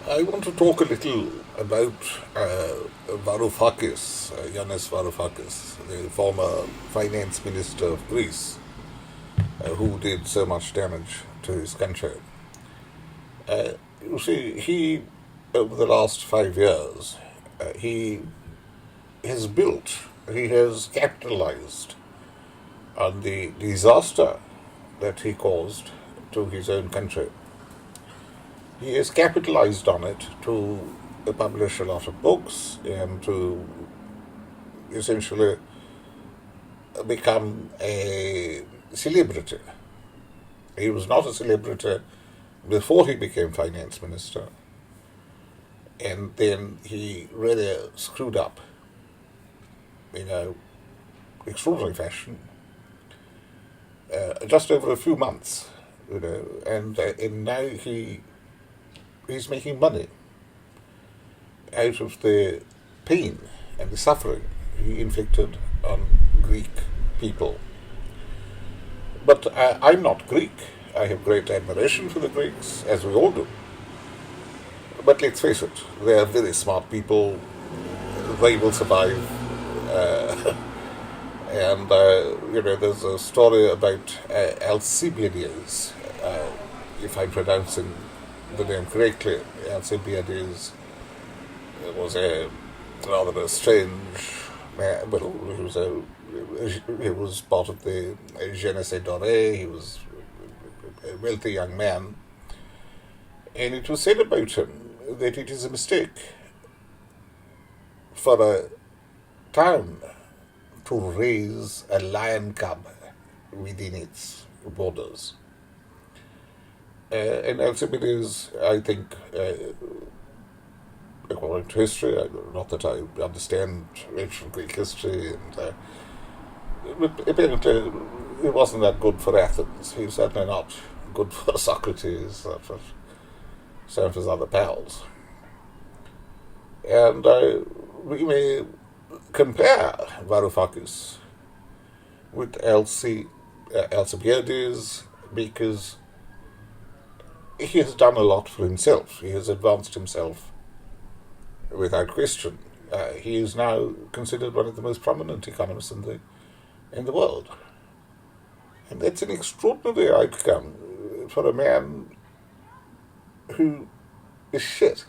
I want to talk a little about Varoufakis, Yanis Varoufakis, the former finance minister of Greece, who did so much damage to his country. You see, he, over the last 5 years, he has built, he has capitalized on the disaster that he caused to his own country. He has capitalized on it to publish a lot of books and to essentially become a celebrity. He was not a celebrity before he became finance minister, and then he really screwed up in a extraordinary fashion just over a few months, and now he's making money out of the pain and the suffering he inflicted on Greek people. But I'm not Greek. I have great admiration for the Greeks, as we all do. But let's face it, they are very smart people. They will survive. And there's a story about Alcibiades, if I'm pronouncing the name correctly. Alcibiades was a rather a strange man. Well, he was part of the jeunesse dorée. He was a wealthy young man, and it was said about him that it is a mistake for a town to raise a lion cub within its borders. And Alcibiades, I think, according to history, not that I understand ancient Greek history, but apparently it wasn't that good for Athens. He was certainly not good for Socrates or for some of his other pals. And we may compare Varoufakis with Alcibiades because he has done a lot for himself. He has advanced himself without question. He is now considered one of the most prominent economists in the world. And that's an extraordinary outcome for a man who is shit.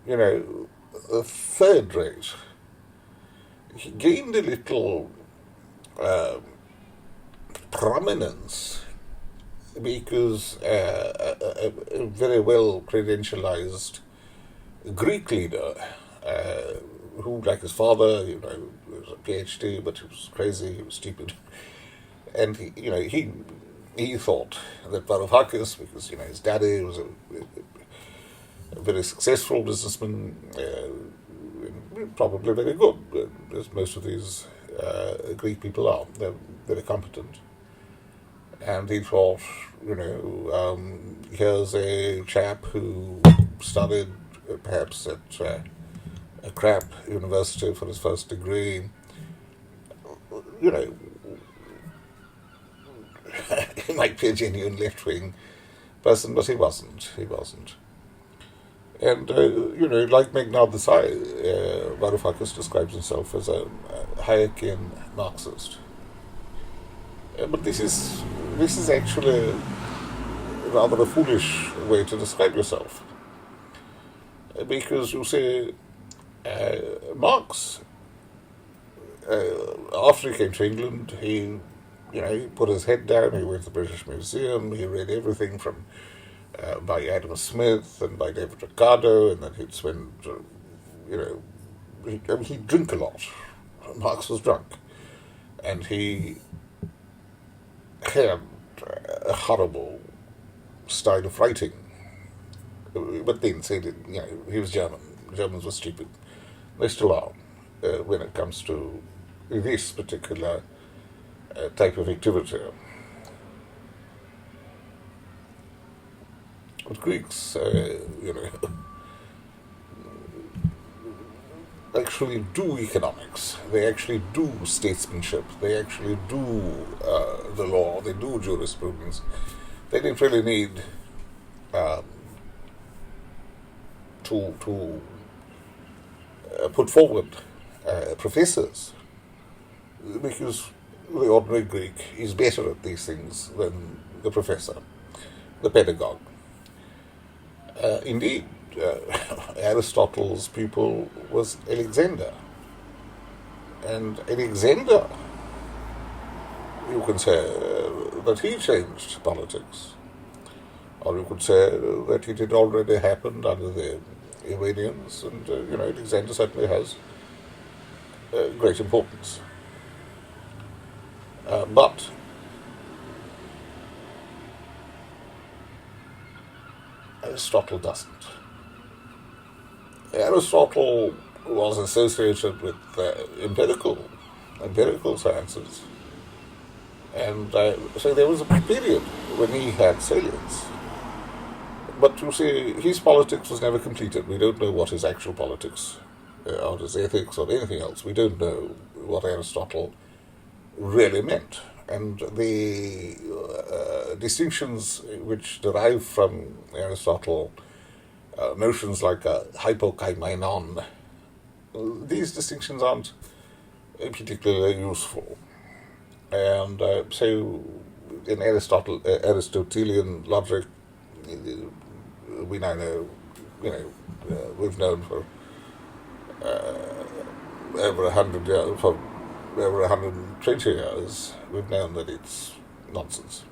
A third rate. He gained a little prominence because a very well credentialized Greek leader who, like his father, was a PhD, but he was crazy, he was stupid, and he thought that Varoufakis, because his daddy was a very successful businessman, probably very good, as most of these Greek people are. They're very competent. And he thought, here's a chap who studied perhaps at a crap university for his first degree. He might be a genuine left-wing person, but he wasn't. And, like Meghnad Desai, Varoufakis describes himself as a Hayekian Marxist. But this is actually rather a foolish way to describe yourself. Because you see, Marx, after he came to England, he put his head down, he went to the British Museum, he read everything from by Adam Smith and by David Ricardo, and then he'd spend, he'd drink a lot. Marx was drunk. And he had a horrible style of writing. But then said, he was German. Germans were stupid. They still are when it comes to this particular type of activity. But Greeks, actually do economics. They actually do statesmanship. They actually do the law. They do jurisprudence. They didn't really need to put forward professors, because the ordinary Greek is better at these things than the professor, the pedagogue. Indeed, Aristotle's pupil was Alexander. And Alexander, you can say that he changed politics. Or you could say that it had already happened under the Iranians, and Alexander certainly has great importance. But Aristotle doesn't. Aristotle was associated with empirical sciences, and so there was a period when he had salience. But you see, his politics was never completed. We don't know what his actual politics, or his ethics, or anything else. We don't know what Aristotle really meant. And the distinctions which derive from Aristotle, notions like hypokaimainon, these distinctions aren't particularly useful. And so in Aristotelian logic, we now know, we've known for over 100 years, for over 120 years, we've known that it's nonsense.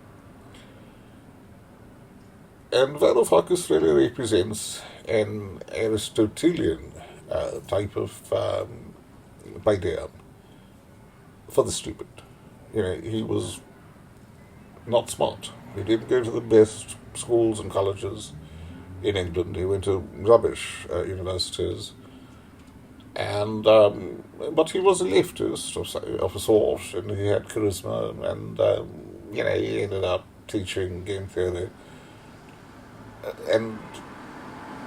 And Varoufakis really represents an Aristotelian type of idea for the stupid. He was not smart. He didn't go to the best schools and colleges in England. He went to rubbish universities. And but he was a leftist of a sort, and he had charisma, and he ended up teaching game theory. And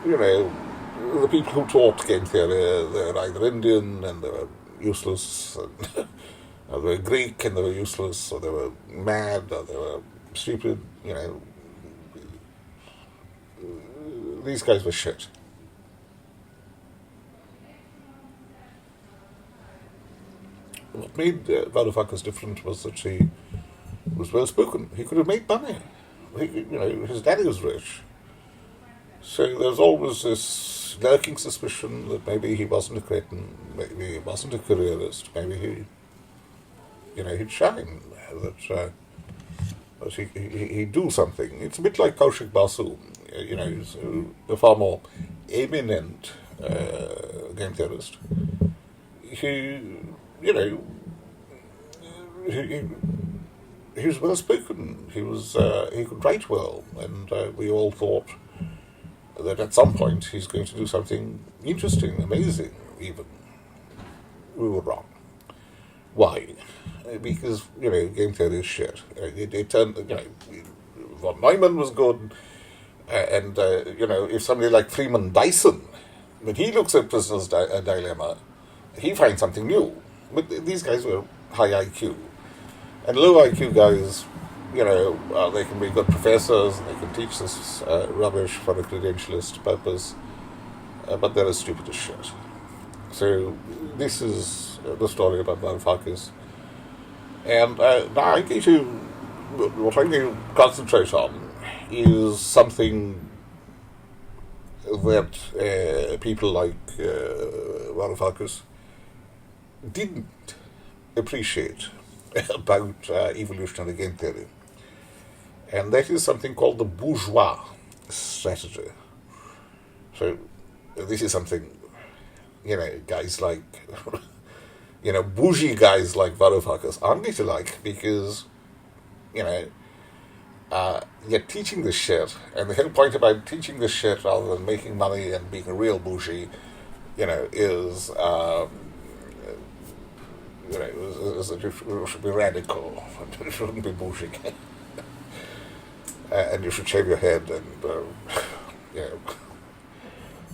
the people who taught game theory, they were either Indian and they were useless, and or they were Greek and they were useless, or they were mad, or they were stupid. These guys were shit. What made Varoufakis different was that he was well spoken. He could have made money. His daddy was rich. So there's always this lurking suspicion that maybe he wasn't a cretin, maybe he wasn't a careerist, maybe he'd shine, that he'd do something. It's a bit like Kaushik Basu, he's a far more eminent game theorist. He was well spoken. He could write well, and we all thought that at some point he's going to do something interesting, amazing, even. We were wrong. Why? Because game theory is shit. It turned. Von Neumann was good, and if somebody like Freeman Dyson, when he looks at Prisoner's Dilemma, he finds something new. But these guys were high IQ. And low IQ guys, they can be good professors, they can teach this rubbish for a credentialist purpose, but they're as stupid as shit. So this is the story about Varoufakis. And now what I'm going to concentrate on is something that people like Varoufakis didn't appreciate about evolutionary game theory. And that is something called the bourgeois strategy. So this is something, guys like, bougie guys like Varoufakis aren't going to like, because, you're teaching this shit, and the whole point about teaching this shit rather than making money and being a real bougie, is that you should be radical, and you shouldn't be bougie, and you should shave your head and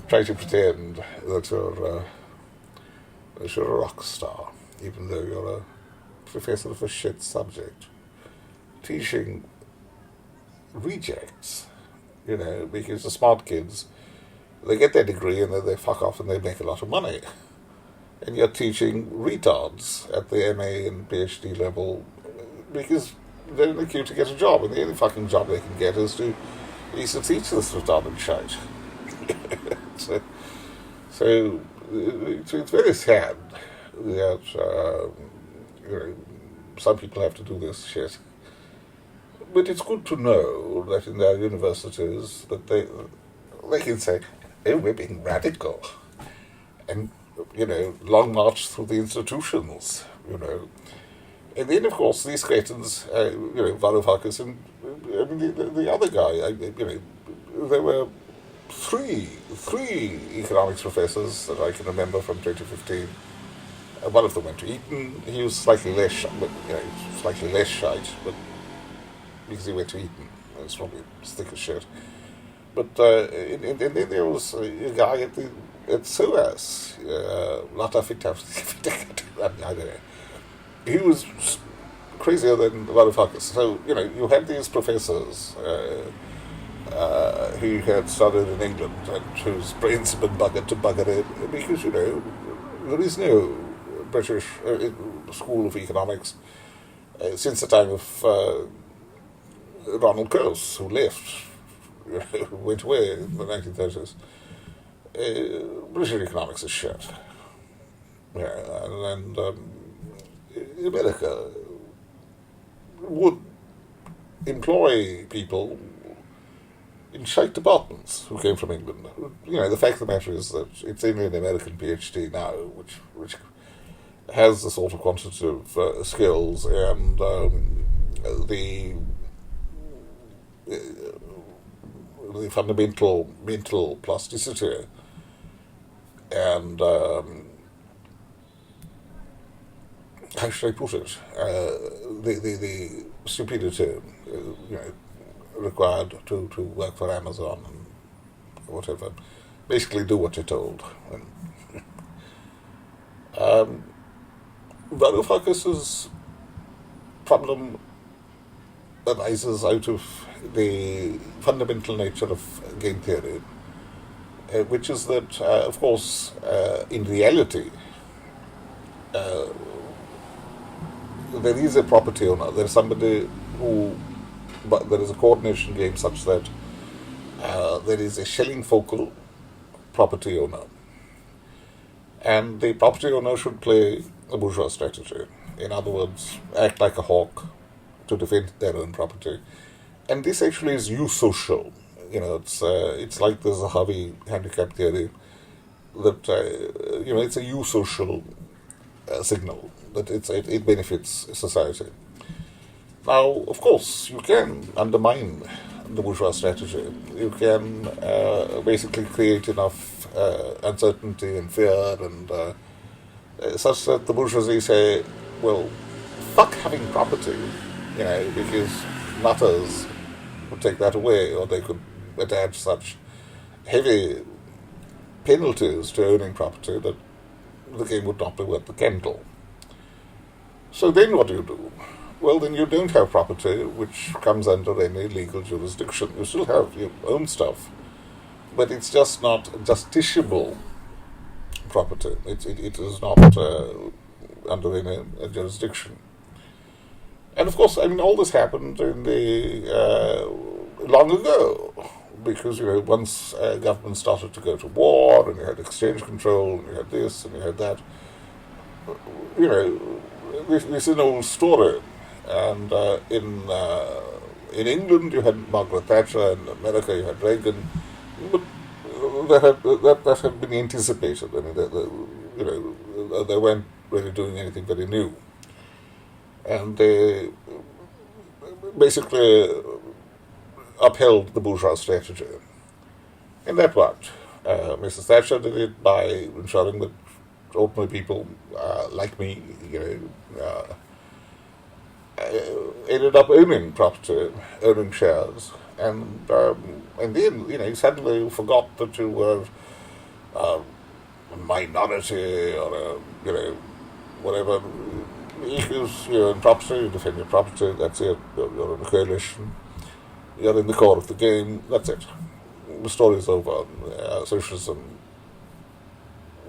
try to pretend that you're a rock star, even though you're a professor of a shit subject, teaching rejects, because the smart kids They get their degree and then they fuck off and they make a lot of money. And you're teaching retards at the MA and PhD level because they're in the queue to get a job, and the only fucking job they can get is to teach this retarded shite. so it's very sad that some people have to do this shit. But it's good to know that in their universities that they can say, "Oh, we're being radical," and long march through the institutions, And then, of course, these cretins, Varoufakis and the other guy, there were three economics professors that I can remember from 2015. One of them went to Eton. He was slightly less shite, but because he went to Eton, it's probably thick as shit. But and then there was a guy at SOAS, Latafita, I don't know. He was crazier than Varoufakis. So, you had these professors who had studied in England and whose brains had been buggered to bugger it because, there is no British school of economics since the time of Ronald Coase, who left, went away in the 1930s. British economics is shit. Yeah, and America would employ people in shite departments who came from England. The fact of the matter is that it's only an American PhD now, which has the sort of quantitative skills and the fundamental mental plasticity and how should I put it? The stupidity, required to work for Amazon and whatever. Basically, do what you're told. And, Varoufakis' problem arises out of the fundamental nature of game theory, which is that, of course, in reality, there is a property owner. There is somebody but there is a coordination game such that there is a Schelling-Focal property owner. And the property owner should play a bourgeois strategy. In other words, act like a hawk to defend their own property. And this actually is eusocial. It's like the Zahavi handicap theory that, it's a eusocial signal, that it benefits society. Now, of course, you can undermine the bourgeois strategy. You can basically create enough uncertainty and fear and such that the bourgeoisie say, well, fuck having property, because nutters would take that away, or they could attach such heavy penalties to owning property that the game would not be worth the candle. So then what do you do? Well, then you don't have property which comes under any legal jurisdiction. You still have your own stuff, but it's just not justiciable property. It is not under any jurisdiction. And of course, all this happened in the long ago, because once governments started to go to war, and you had exchange control, and you had this, and you had that. This is an old story. And in England you had Margaret Thatcher, in America you had Reagan, but that had been anticipated. They weren't really doing anything very new, and they basically upheld the bourgeois strategy, and that worked. Mrs. Thatcher did it by ensuring that ordinary people like me, ended up owning property, owning shares, and then suddenly forgot that you were a minority or whatever issues. You're in property, you defend your property. That's it. You're in a coalition. You're in the core of the game. That's it. the story's over. Socialism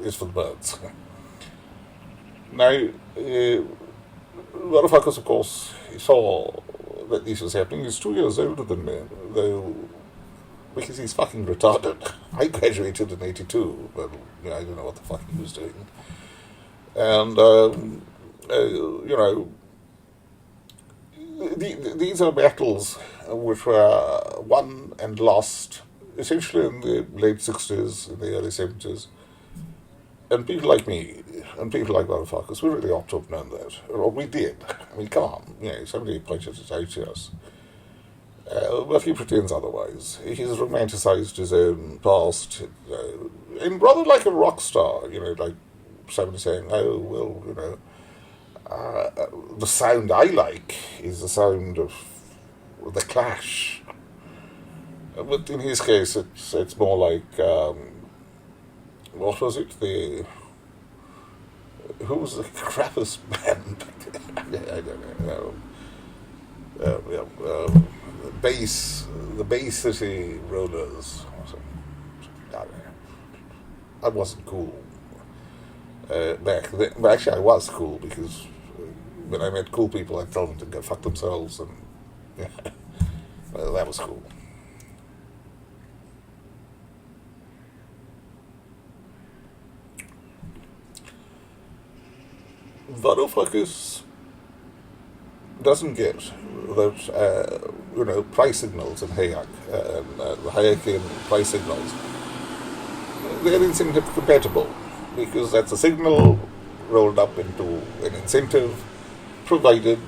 is for the birds. Now, Varoufakis, of course, he saw that this was happening. He's 2 years older than me, though, because he's fucking retarded. I graduated in '82, but I don't know what the fuck he was doing. And, these are battles which were won and lost essentially in the late 60s, in the early 70s. And people like me, and people like Varoufakis, we really ought to have known that. Or we did. I mean, come on, somebody pointed it out to us. But he pretends otherwise. He's romanticized his own past, and rather like a rock star, like somebody saying, oh, well, the sound I like is the sound of the Clash. But in his case, it's more like, what was it? Who was the crappiest band? I don't know. The Bay City Rollers. I wasn't cool back then. Well, actually, I was cool because when I met cool people, I'd tell them to go fuck themselves, and well, that was cool. Varoufakis doesn't get that, price signals in Hayek, the Hayekian price signals, they're incentive compatible, because that's a signal rolled up into an incentive, provided,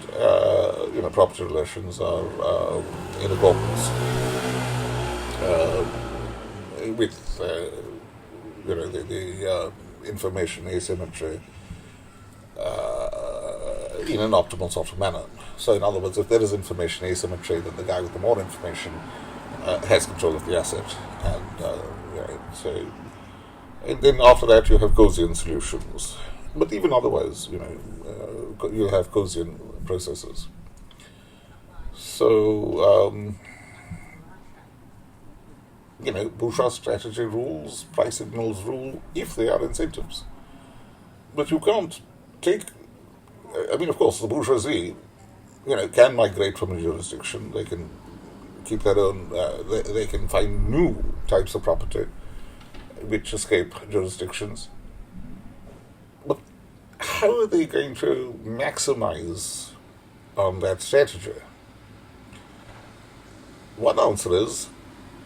property relations are in accordance with, the information asymmetry in an optimal sort of manner. So in other words, if there is information asymmetry, then the guy with the more information has control of the asset. And then after that you have Gaussian solutions. But even otherwise, you have Gaussian processes. So, bourgeois strategy rules, price signals rule, if they are incentives. But you can't take, of course, the bourgeoisie, can migrate from a jurisdiction. They can keep their own, they can find new types of property which escape jurisdictions. But how are they going to maximize on that strategy? One answer is,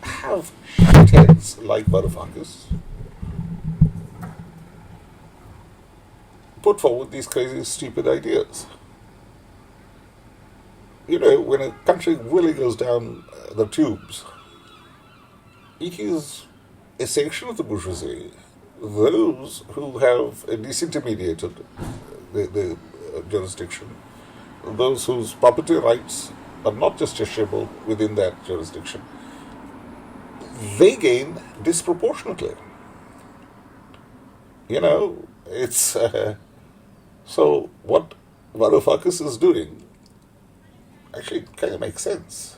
have shitheads like Varoufakis put forward these crazy, stupid ideas. When a country really goes down the tubes, it is a section of the bourgeoisie, those who have disintermediated the jurisdiction, those whose property rights are not justiciable within that jurisdiction, they gain disproportionately. It's... So what Varoufakis is doing actually kind of makes sense.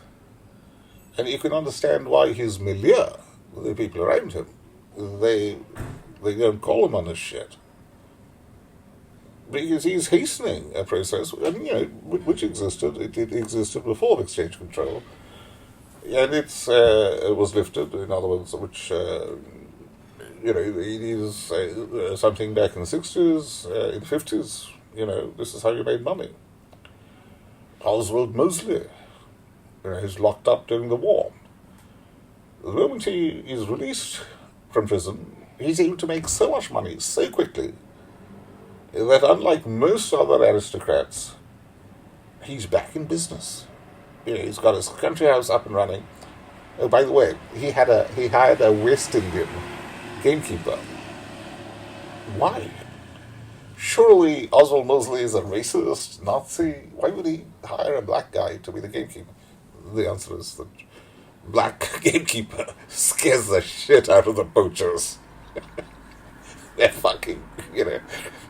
And you can understand why his milieu, the people around him, they don't call him on his shit. Because he's hastening a process, which existed. It existed before exchange control. And it was lifted, in other words, which... it is something back in the 60s, in the 50s, this is how you made money. Oswald Mosley, he's locked up during the war. The moment he is released from prison, he's able to make so much money so quickly that, unlike most other aristocrats, he's back in business. He's got his country house up and running. Oh, by the way, he hired a West Indian gamekeeper. Why? Surely Oswald Mosley is a racist, Nazi. Why would he hire a black guy to be the gamekeeper? The answer is that black gamekeeper scares the shit out of the poachers. They're fucking, they're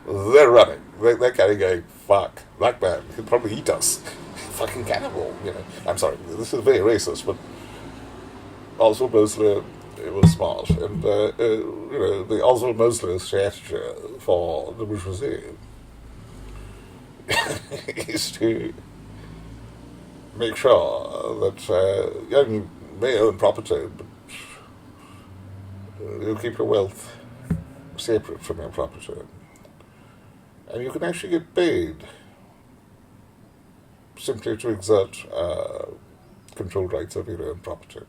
running. They're kind of going, fuck, black man, he'll probably eat us. Fucking cannibal, I'm sorry, this is very racist, but Oswald Mosley was smart, and the Oswald Mosley strategy for the bourgeoisie is to make sure that you may own property, but you keep your wealth separate from your property, and you can actually get paid simply to exert control rights over your own property.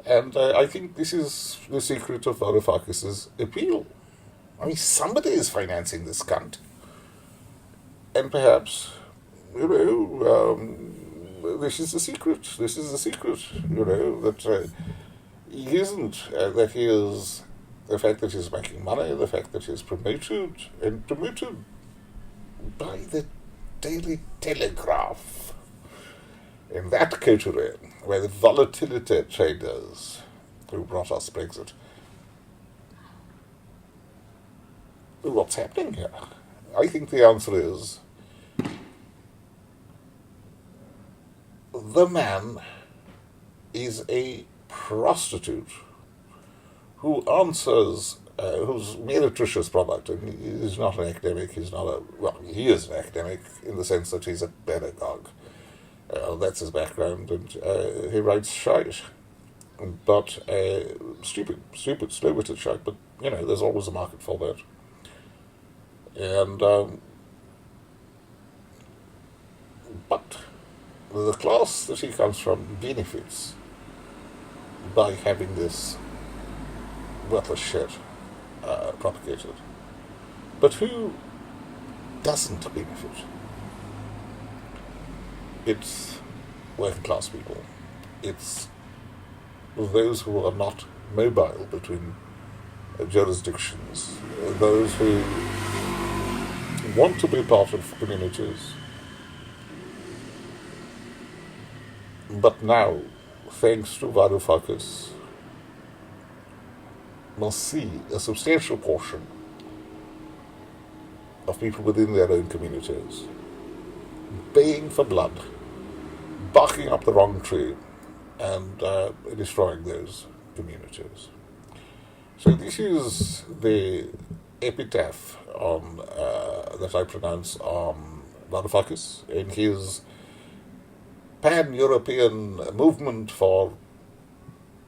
And I think this is the secret of Varoufakis' appeal. I mean, somebody is financing this cunt. And perhaps, this is the secret. This is the secret, that he isn't, that he is, the fact that he's making money, the fact that he's promoted, and promoted by the Daily Telegraph. In that coterie, where the volatility traders who brought us Brexit. What's happening here? I think the answer is the man is a prostitute who answers, who's meretricious product, and he's not an academic, he is an academic in the sense that he's a pedagogue. That's his background, and he writes shite. But stupid, slow-witted shite, but, there's always a market for that. And, but the class that he comes from benefits by having this worthless shit propagated. But who doesn't benefit? It's working class people. It's those who are not mobile between jurisdictions, those who want to be part of communities, but now, thanks to Varoufakis, must see a substantial portion of people within their own communities baying for blood, barking up the wrong tree, and destroying those communities. So this is the epitaph on, that I pronounce on Varoufakis in his pan-European movement for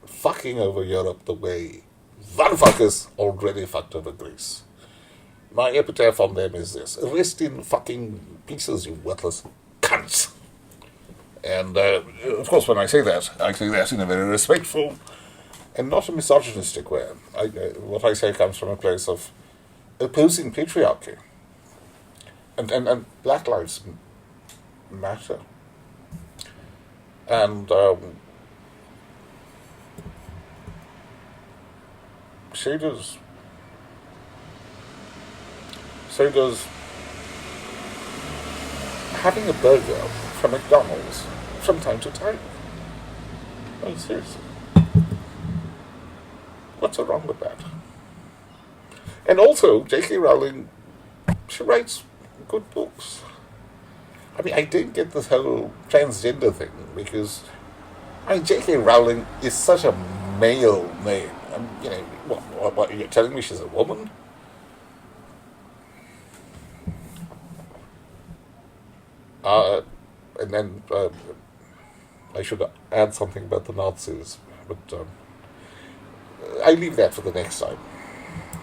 fucking over Europe the way Varoufakis already fucked over Greece. My epitaph on them is this: rest in fucking pieces, you worthless cunts. And, of course, when I say that in a very respectful and not a misogynistic way. What I say comes from a place of opposing patriarchy. And Black Lives Matter. And so does having a burger from McDonald's from time to time. Oh, seriously. What's wrong with that? And also, J.K. Rowling, she writes good books. I mean, I don't get this whole transgender thing, because, J.K. Rowling is such a male name. What, are you telling me she's a woman? And then I should add something about the Nazis, but I leave that for the next time.